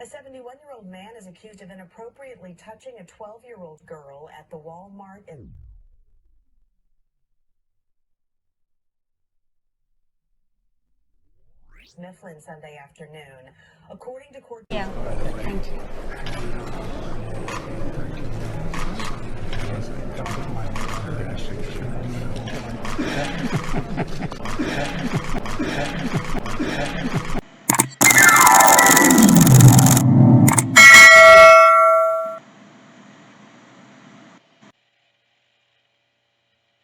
71-year-old man is accused of inappropriately touching a 12-year-old girl at the Walmart in Mifflin Sunday afternoon. According to court... Yeah, thank you.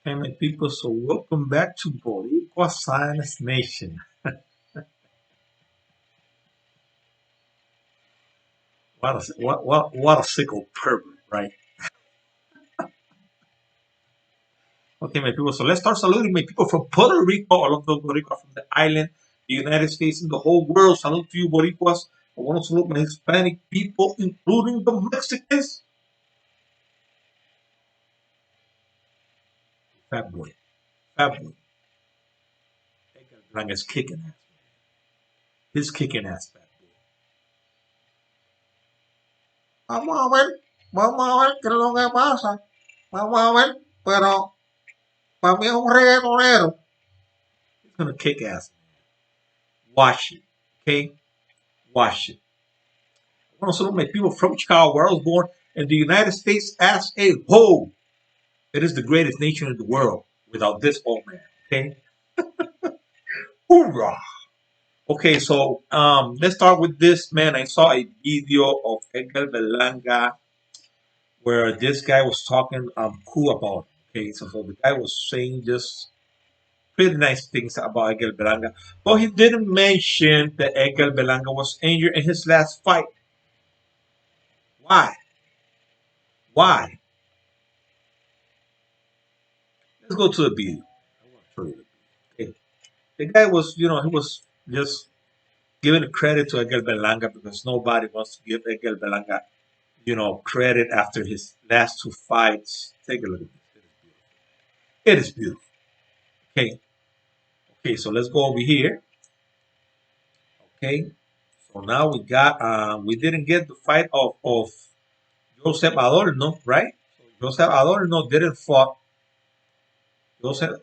Hey, my people, so welcome back to Boricua Science Nation. What a sickle pervert, right? Okay, my people, so let's start saluting my people from Puerto Rico, all of the Boricua from the island, the United States, and the whole world. Salute to you, Boricuas. I want to salute my Hispanic people, including the Mexicans. Fat boy, fat boy. Edgar Blanca's kicking ass. He's kicking ass, fat boy. Vamos a ver qué es lo que pasa. Vamos a ver, pero para mí es un reggaetonero. He's gonna kick ass. Watch it, okay? Watch it. I want to salute my people from Chicago, where I was born, and the United States as a whole. It is the greatest nation in the world without this old man, okay? Hoorah! Okay, so let's start with this, man. I saw a video of Edgar Belanga where this guy was talking cool about it. Okay, so the guy was saying just pretty nice things about Edgar Belanga, but he didn't mention that Edgar Belanga was injured in his last fight. Why? Why? Let's go to the video. Okay. The guy was, he was just giving credit to Edgar Belanga because nobody wants to give Edgar Belanga, credit after his last two fights. Take a look at this. It is beautiful. Okay. Okay, so let's go over here. Okay. So now we didn't get the fight of Joseph Adorno, right? So Joseph Adorno didn't fought.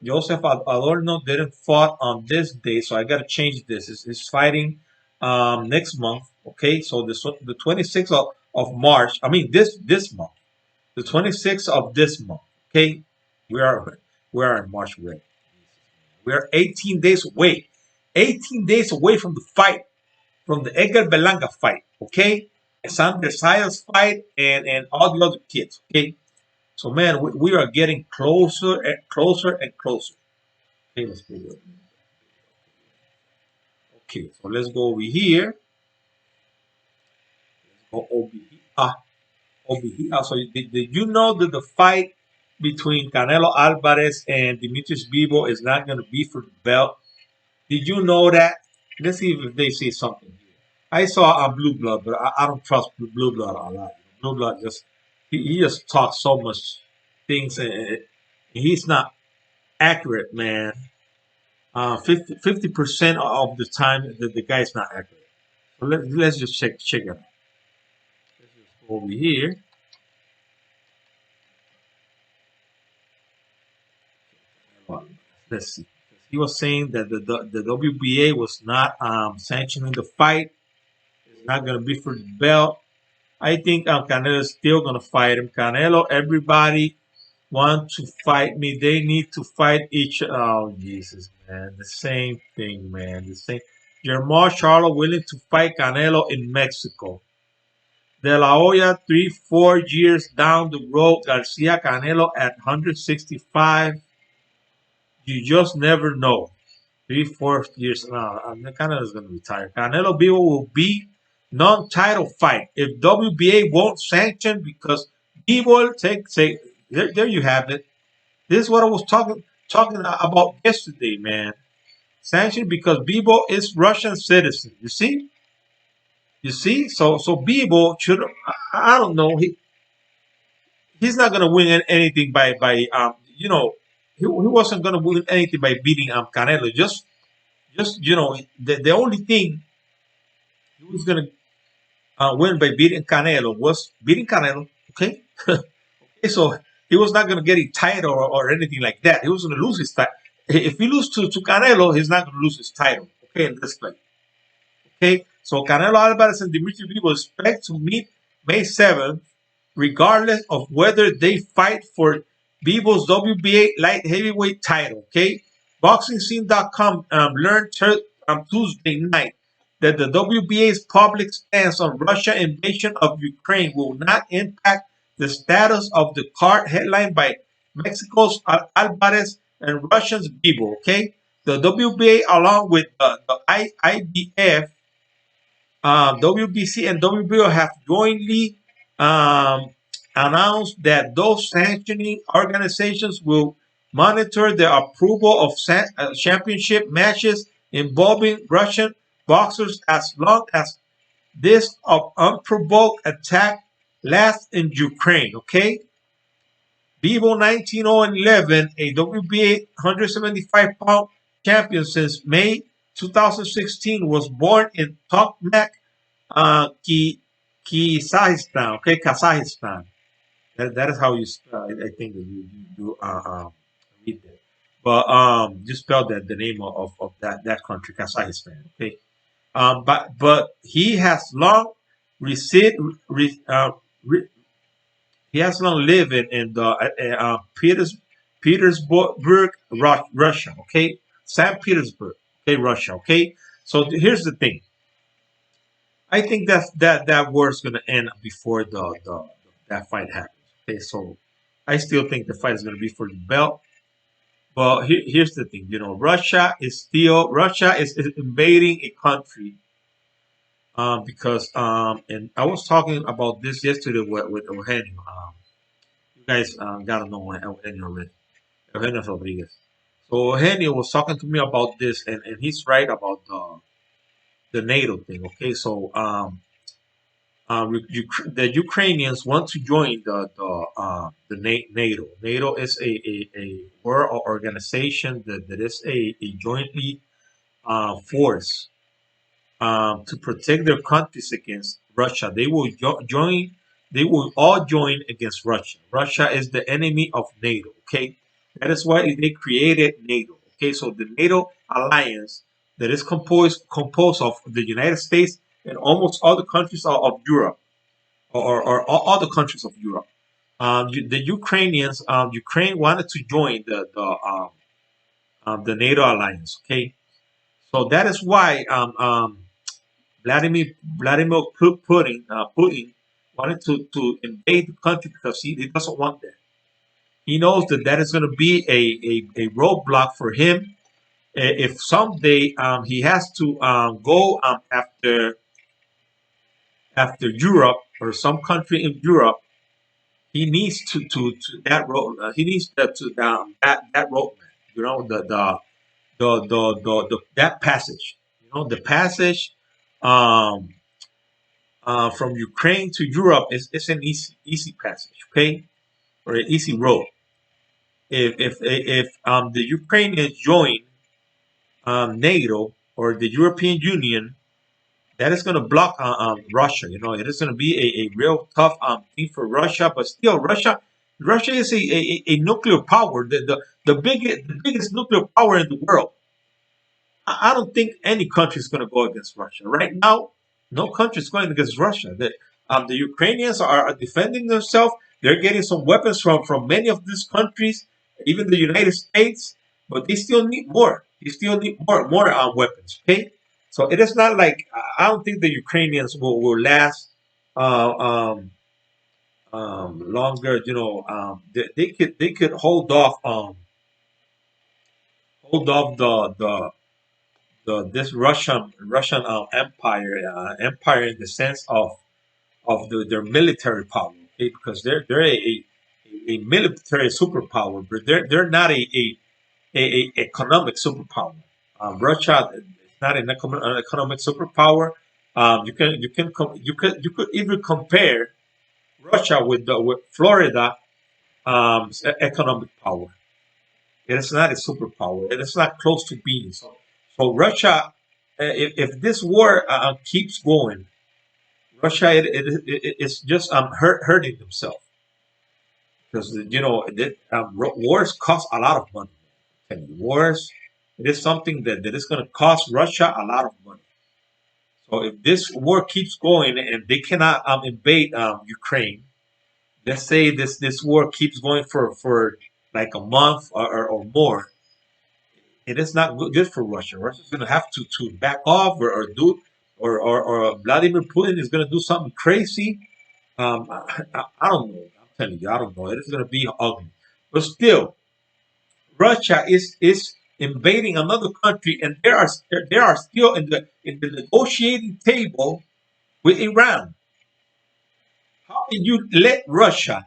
Joseph Adorno didn't fought on this day, so I gotta change this. It's fighting next month. Okay, so the 26th of March. I mean this month, the 26th of this month. Okay, we are in March already. We are 18 days away. 18 days away from the fight, from the Edgar Belanga fight. Okay, Sander Sayas fight and all the other kids. Okay, so man, we are getting closer and closer and closer. Okay, let's go. Okay, so let's go over here. Let's go over here. Over here. So did you know that the fight between Canelo Alvarez and Demetrius Bivol is not going to be for the belt? Did you know that? Let's see if they say something here. I saw a Blue Blood, but I don't trust Blue Blood a lot. Blue Blood just he just talks so much things, and he's not accurate, man. 50% of the time the guy's not accurate. So let's just check it out. Let's just go over here. Let's see. He was saying that the WBA was not sanctioning the fight. It's not going to be for the belt. I think Canelo is still going to fight him. Canelo, everybody want to fight me. They need to fight each. Oh Jesus, man, the same thing, man. The same. Jermall Charlo willing to fight Canelo in Mexico. De La Hoya 3-4 years down the road. Garcia Canelo at 165. You just never know. 3-4 years now. Canelo is going to retire. Canelo Bivol will be non-title fight if WBA won't sanction because Bivol say there you have it. This is what I was talking about yesterday, man. Sanction because Bivol is Russian citizen. You see? You see? So Bivol should I don't know he's not gonna win anything by he wasn't gonna win anything by beating Canelo. Just, the only thing he was gonna, win by beating Canelo was beating Canelo. Okay, so he was not going to get a title or anything like that. He was going to lose his title. If he lose to Canelo, he's not going to lose his title. Okay, in this fight. Okay, so Canelo Alvarez and Dimitri Bivol expect to meet May 7th, regardless of whether they fight for Bivol's WBA light heavyweight title. Okay, BoxingScene.com learned Tuesday night that the WBA's public stance on Russia invasion of Ukraine will not impact the status of the card headlined by Mexico's Alvarez and Russia's Bivol. Okay, the WBA along with the IBF, WBC and WBO have jointly um, announced that those sanctioning organizations will monitor the approval of championship matches involving Russian boxers as long as this unprovoked attack lasts in Ukraine. Okay, Vivo 1911, a WBA 175-pound champion since May 2016, was born in Tokmak, Kazakhstan. Okay, Kazakhstan. That is how you. I think that you read that. But you spell that the name of that country, Kazakhstan. Okay. But he has long received re, re, he has long lived in the Petersburg, Russia. Okay, St. Petersburg. Okay, Russia. Okay. So here's the thing. I think that war's gonna end before the that fight happens. Okay, so I still think the fight is gonna be for the belt. But here's the thing. Russia is invading a country, because and I was talking about this yesterday with Eugenio. You guys gotta know Eugenio already. Eugenio Rodriguez. So Eugenio was talking to me about this, and he's right about the NATO thing. Okay, so the Ukrainians want to join the NATO. NATO is a world organization that is a jointly force to protect their countries against Russia. They will join. They will all join against Russia. Russia is the enemy of NATO. Okay, that is why they created NATO. Okay, so the NATO alliance that is composed of the United States and almost all the countries of Europe, or all the countries of Europe. The Ukrainians, Ukraine wanted to join the NATO alliance. Okay, so that is why Putin wanted to invade the country, because he doesn't want that. He knows that is going to be a roadblock for him. If someday he has to go after Europe or some country in Europe, he needs to that road. He needs that roadmap. You know, that passage. You know, the passage um, from Ukraine to Europe is an easy passage. Okay, or an easy road. If the Ukrainians join NATO or the European Union, that is going to block Russia. You know, it is going to be a real tough thing for Russia. But still, Russia is a nuclear power, the biggest nuclear power in the world. I don't think any country is going to go against Russia right now. No country is going against Russia. The Ukrainians are defending themselves. They're getting some weapons from many of these countries, even the United States. But they still need more. They still need more weapons. Okay, so it is not like, I don't think the Ukrainians will last uh, um, longer. You know, they could hold off the this Russian empire in the sense of their military power. Okay, because they're a military superpower, but they're not a economic superpower. Russia is not an economic superpower. You could even compare Russia with Florida, economic power. It is not a superpower. It is not close to being so. So Russia, if this war keeps going, Russia, it's just hurting themselves because wars cost a lot of money. And wars, it is something that is going to cost Russia a lot of money. So if this war keeps going and they cannot invade Ukraine, let's say this war keeps going for like a month or more, it is not good for Russia. Russia's going to have to back off or Vladimir Putin is going to do something crazy. I don't know. I'm telling you, I don't know. It is going to be ugly. But still, Russia is invading another country, and they are still in the negotiating table with Iran. How can you let Russia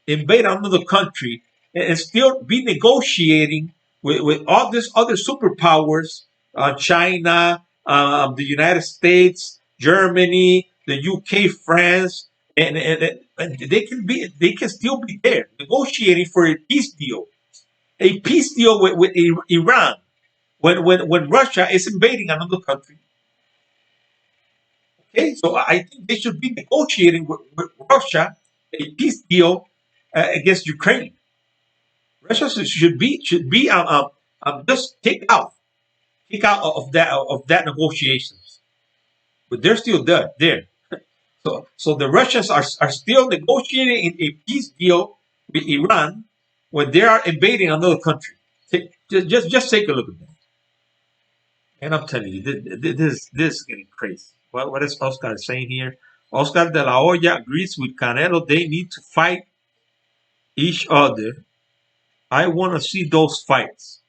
invade another country and still be negotiating with all these other superpowers, China, the United States, Germany, the UK, France, and they can still be there negotiating for a peace deal with Iran when Russia is invading another country. Okay, so I think they should be negotiating with Russia a peace deal against Ukraine. Russia should be just kick out of that negotiations, but they're still there. So the Russians are still negotiating a peace deal with Iran when they are invading another country. Just take a look at that. And I'm telling you, this is getting crazy. What is Oscar saying here? Oscar de la Hoya agrees with Canelo. They need to fight each other. I want to see those fights.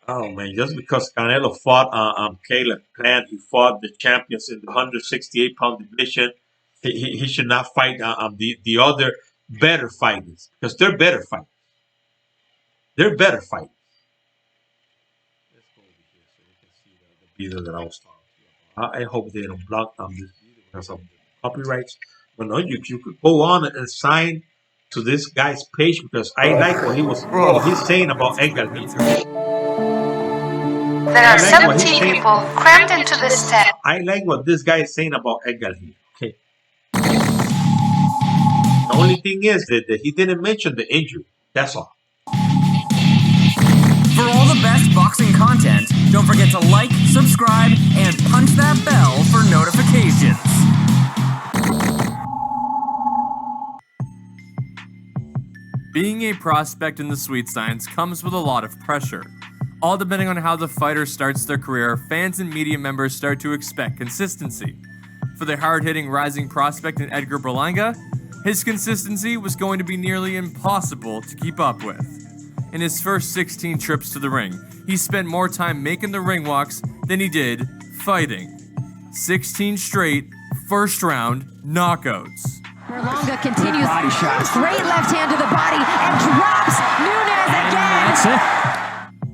Oh man, just because Canelo fought Caleb Plant, he fought the champions in the 168-pound division. He should not fight the other better fighters because they're better fighters. They're better fighters. Let's go over here so you can see the video that I was talking about. I hope they don't block this video because of the copyrights. But no, you could go on and sign to this guy's page because I like what he's saying about Edgar. There are 17 people crammed into this tent. I like what this guy is saying about Edgar here. Okay. The only thing is that he didn't mention the injury. That's all. For all the best boxing content, don't forget to like, subscribe, and punch that bell for notifications. Being a prospect in the sweet science comes with a lot of pressure. All depending on how the fighter starts their career, fans and media members start to expect consistency. For the hard-hitting rising prospect in Edgar Berlanga, his consistency was going to be nearly impossible to keep up with. In his first 16 trips to the ring, he spent more time making the ring walks than he did fighting. 16 straight first-round knockouts. Berlanga continues. Body shots. Great left hand to the body and drops Nunes again. That's it.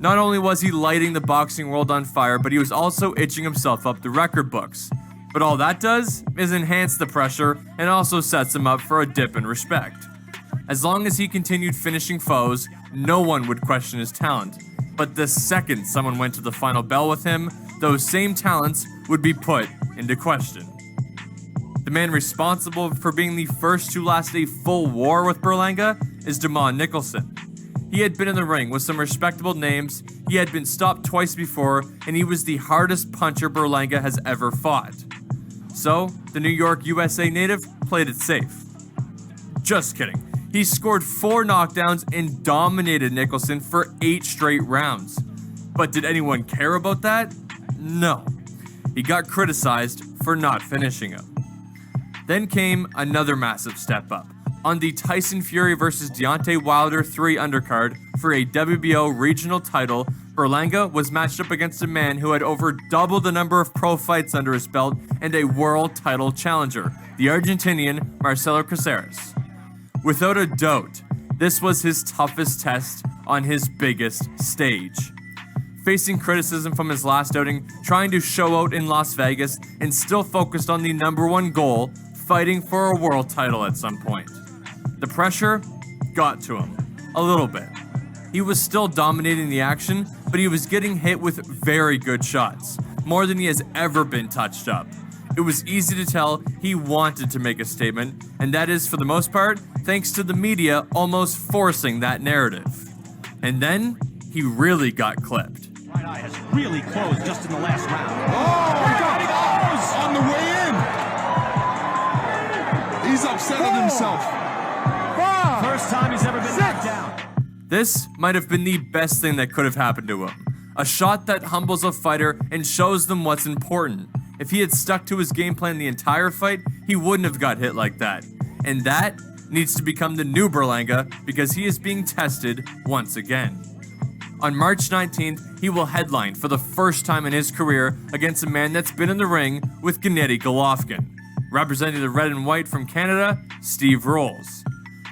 Not only was he lighting the boxing world on fire, but he was also itching himself up the record books. But all that does is enhance the pressure and also sets him up for a dip in respect. As long as he continued finishing foes, no one would question his talent. But the second someone went to the final bell with him, those same talents would be put into question. The man responsible for being the first to last a full war with Berlanga is Damon Nicholson. He had been in the ring with some respectable names, he had been stopped twice before, and he was the hardest puncher Berlanga has ever fought. So, the New York, USA native played it safe. Just kidding. He scored 4 knockdowns and dominated Nicholson for 8 straight rounds. But did anyone care about that? No. He got criticized for not finishing him. Then came another massive step up. On the Tyson Fury vs. Deontay Wilder 3 undercard for a WBO regional title, Berlanga was matched up against a man who had over double the number of pro fights under his belt and a world title challenger, the Argentinian Marcelo Caceres. Without a doubt, this was his toughest test on his biggest stage. Facing criticism from his last outing, trying to show out in Las Vegas, and still focused on the #1 goal, fighting for a world title at some point. The pressure got to him, a little bit. He was still dominating the action, but he was getting hit with very good shots. more than he has ever been touched up. It was easy to tell he wanted to make a statement, and that is, for the most part, thanks to the media almost forcing that narrative. And then, he really got clipped. Right eye has really closed just in the last round. Oh, on the way in. He's upset at himself. First time he's ever been knocked down. This might have been the best thing that could have happened to him. A shot that humbles a fighter and shows them what's important. If he had stuck to his game plan the entire fight, he wouldn't have got hit like that. And that needs to become the new Berlanga because he is being tested once again. On March 19th, he will headline for the first time in his career against a man that's been in the ring with Gennady Golovkin. Representing the red and white from Canada, Steve Rolls.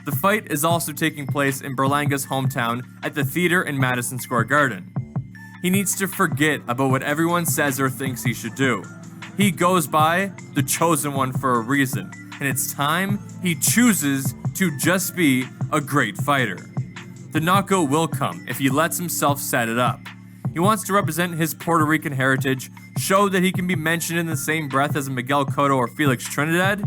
The fight is also taking place in Berlanga's hometown at the theater in Madison Square Garden. He needs to forget about what everyone says or thinks he should do. He goes by the chosen one for a reason, and it's time he chooses to just be a great fighter. The knockout will come if he lets himself set it up. He wants to represent his Puerto Rican heritage, show that he can be mentioned in the same breath as a Miguel Cotto or Felix Trinidad.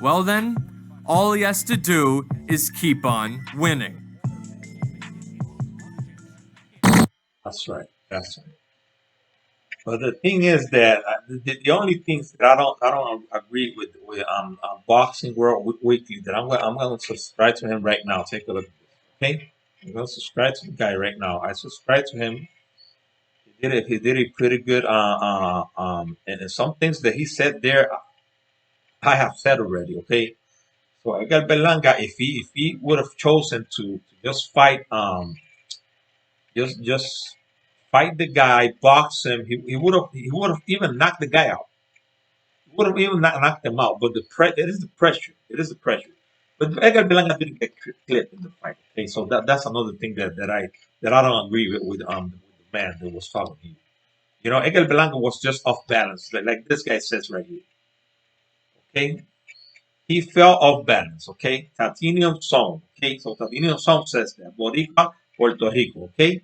Well then, all he has to do is keep on winning. That's right. That's right. But the thing is that the only things that I don't agree with Boxing World Weekly, that I'm going to subscribe to him right now. Take a look at this. Okay, I'm going to subscribe to the guy right now. I subscribe to him. He did a pretty good. And some things that he said there, I have said already. Okay, so Edgar Berlanga, if he would have chosen to just fight, just fight the guy, box him, he would have even knocked the guy out. He would have even knocked him out. But it is the pressure. It is the pressure. But Edgar Berlanga didn't get clipped in the fight. Okay, so that's another thing that I don't agree with the man that was talking to you. You know, Edgar Berlanga was just off balance, like this guy says right here. Okay, he fell off balance. Okay, Titanium Song. Okay, so Titanium Song says that Boricua, Puerto Rico. Okay.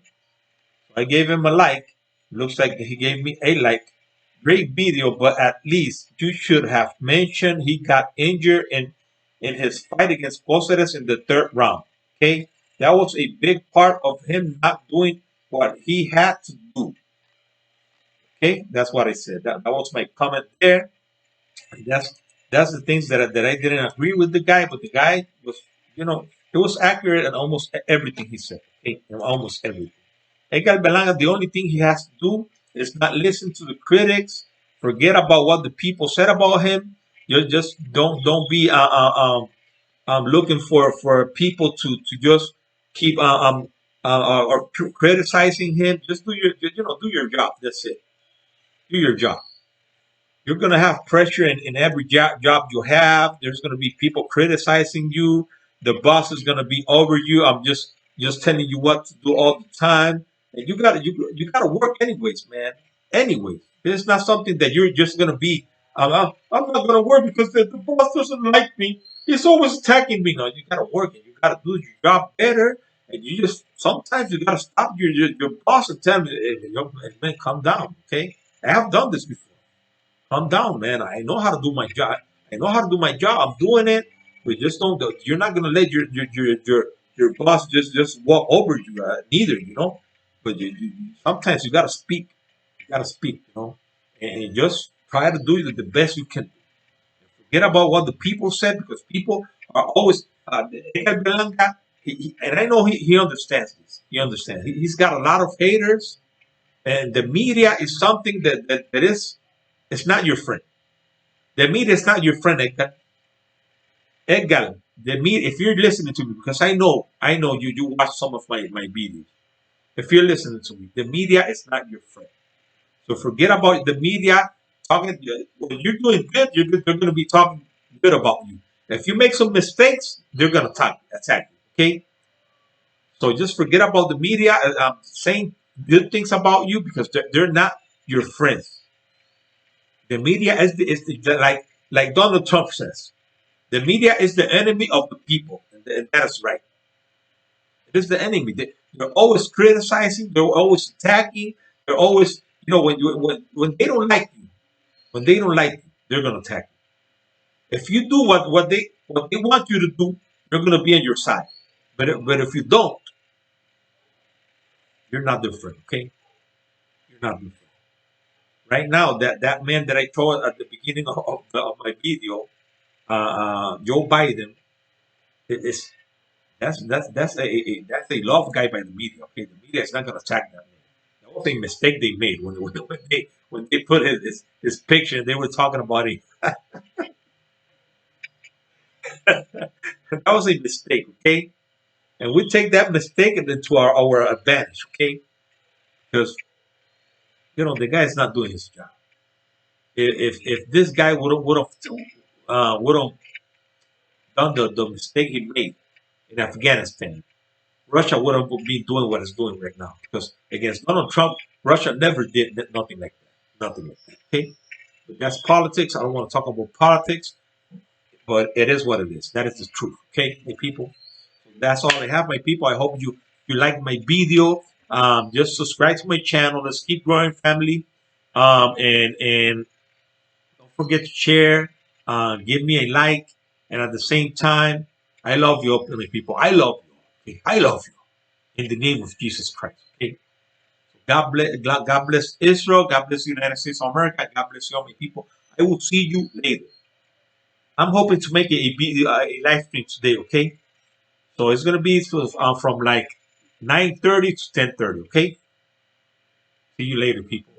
I gave him a like. Looks like he gave me a like. Great video, but at least you should have mentioned he got injured in his fight against Cáceres in the third round. Okay, that was a big part of him not doing what he had to do. Okay, that's what I said. That was my comment there. That's the things that I didn't agree with the guy, but the guy was, it was accurate in almost everything he said. Okay, in almost everything. Edgar Berlanga, the only thing he has to do is not listen to the critics, forget about what the people said about him. You just don't be looking for people to just keep or criticizing him. Just do your job. That's it. Do your job. You're gonna have pressure in every job you have. There's gonna be people criticizing you. The boss is gonna be over you. I'm just telling you what to do all the time. And you gotta work anyways, man. Anyways, it's not something that you're just gonna be. I'm not gonna work because the boss doesn't like me. He's always attacking me. No, you gotta work and you gotta do your job better. And you just sometimes you gotta stop your boss and tell him, hey, man, calm down, okay? I have done this before. Calm down, man. I know how to do my job. I'm doing it. We just don't. You're not gonna let your boss just walk over you, neither, But sometimes you gotta speak. And just try to do the best you can. Forget about what the people said because people are always. Edgar Berlanga, and I know he understands this. He understands. He's got a lot of haters, and the media is something that is. It's not your friend. The media is not your friend, Edgar. Edgar, the media. If you're listening to me, because I know you watch some of my videos. If you're listening to me, the media is not your friend. So forget about the media talking. When you're doing good, they're going to be talking good about you. If you make some mistakes, they're going to attack you. Okay. So just forget about the media saying good things about you because they're not your friends. The media is like Donald Trump says. The media is the enemy of the people, and that's right. It is the enemy. They're always criticizing. They're always attacking. They're always You know, when they don't like you, when they don't like you, they're gonna attack you. If you do what they want you to do, they're gonna be on your side. But if you don't, you're not their friend. Okay, you're not their friend. Right now, that man that I told at the beginning of my video, Joe Biden, is that's a love guy by the media. Okay, the media is not gonna attack that man. That was a mistake they made when they put his picture. They were talking about it. That was a mistake. Okay, and we take that mistake into our advantage. Okay, because the guy is not doing his job. If this guy would have done the mistake he made in Afghanistan, Russia wouldn't be doing what it's doing right now. Because against Donald Trump, Russia never did nothing like that. Nothing like that. Okay? But that's politics. I don't want to talk about politics, but it is what it is. That is the truth. Okay, my people? That's all I have, my people. I hope you like my video. Just subscribe to my channel. Let's keep growing, family. And don't forget to share. Give me a like. And at the same time, I love you, my people. I love you. Okay? I love you. In the name of Jesus Christ. Okay. God bless Israel. God bless the United States of America. God bless you all my people. I will see you later. I'm hoping to make a live stream today. Okay. So it's gonna be from like 9:30 to 10:30. Okay. See you later, people.